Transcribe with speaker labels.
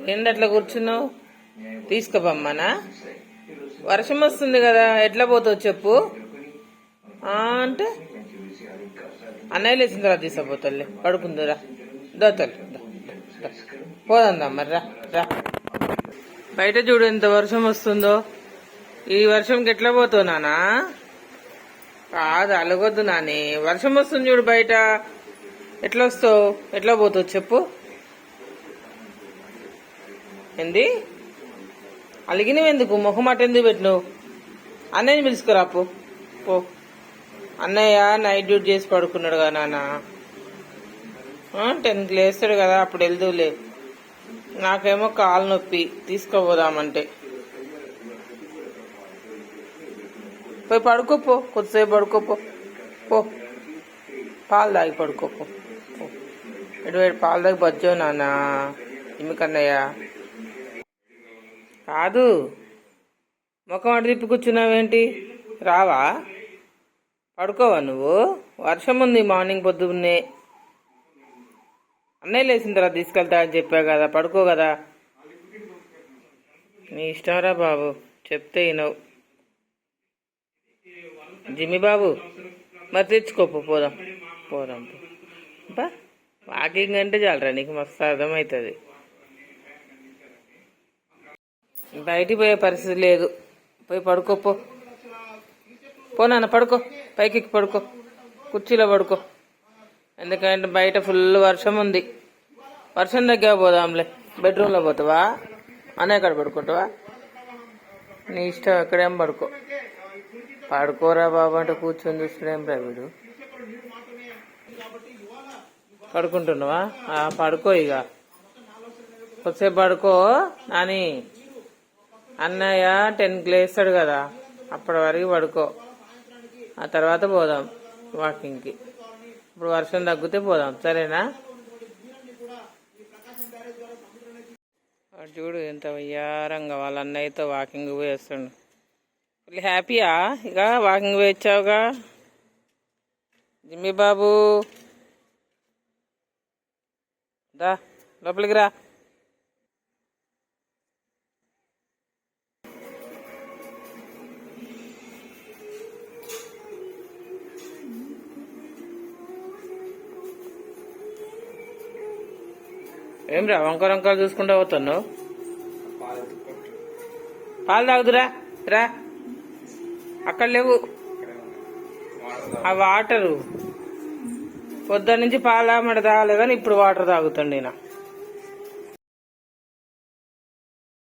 Speaker 1: ఏంటి అట్లా కూర్చున్నావు? తీసుకుపమ్మనా? వర్షం వస్తుంది కదా, ఎట్లా పోతావు చెప్పు. అంటే అన్నయ్య లేచిన తర్వాత తీసుకుపోతాలే, పడుకుందురా. దోతలు పోదా మరి రా రా. బయట చూడు ఎంత వర్షం వస్తుందో. ఈ వర్షంకి ఎట్లా పోతావు నానా? కాదు అలగొద్దు నాని, వర్షం వస్తుంది చూడు బయట. ఎట్లా వస్తావు, ఎట్లా పోతావు చెప్పు. ఏంది అలిగినవి ఎందుకు? మొహమాట ఎందుకు పెట్టినావు? అన్నయ్యని పిలుచుకురా పో. అన్నయ్య నైట్ డ్యూటీ చేసి పడుకున్నాడు కదా నాన్న. 10కి లేస్తాడు కదా, అప్పుడు వెళ్దూలే. నాకేమో కాలు నొప్పి, తీసుకుపోదామంటే. పోయి పడుకోపో, కొద్దిసేపు పడుకోపో. పో పాలు తాగి పడుకోపో. ఎటు పాలు తాగి బజ్జో నాన్న. ఎందుకన్నయ్య కాదు, ముఖం అటు తిప్పి కూర్చున్నావేంటి? రావా? పడుకోవా నువ్వు? వర్షం ఉంది మార్నింగ్ పొద్దున్నే. అన్నయ్య లేచిన తర్వాత తీసుకెళ్తా అని చెప్పా కదా, పడుకో కదా. నీ ఇష్టంరా బాబు, చెప్తే వినవు. జిమ్మి బాబు మరి తెచ్చుకోపో, పోదాం. వాకింగ్ అంటే చాలరా నీకు, మస్తు అర్థమవుతుంది. బయటికి పోయే పరిస్థితి లేదు, పోయి పడుకోపో. నాన్న పడుకో, పైకి పడుకో, కుర్చీలో పడుకో. ఎందుకంటే బయట ఫుల్ వర్షం ఉంది. వర్షం దగ్గర పోదాంలే. బెడ్రూమ్లో పోతావా? అన్నయ్య కాడ పడుకుంటావా? నీ ఇష్టం, ఎక్కడేం పడుకో. పడుకోరా బాబు అంటే కూర్చొని చూస్తున్నాం వీడు. పడుకుంటున్నావా? పడుకో ఇక, కొద్దిసేపు పడుకో నాని. అన్నయ్య 10కి లేస్తాడు కదా, అప్పటి వరకు పడుకో. ఆ తర్వాత పోదాం వాకింగ్కి. ఇప్పుడు వర్షం తగ్గితే పోదాం, సరేనా? వాడు చూడు ఎంత వయ్యారంగా వాళ్ళ అన్నయ్యతో వాకింగ్ పోయి వస్తుండు. ఫుల్ హ్యాపీయా ఇక వాకింగ్ పోయి వచ్చావుగా. జిమ్మి బాబు దా లోపలికి రా. ఏం రా వంకలు చూసుకుంటూ పోతున్నావు? పాలు తాగుదురా రా. అక్కడ లేవు ఆ వాటరు. పొద్దున్న నుంచి పాలు తాగమంటే తాగలేదు కానీ ఇప్పుడు వాటర్ తాగుతుండే నా.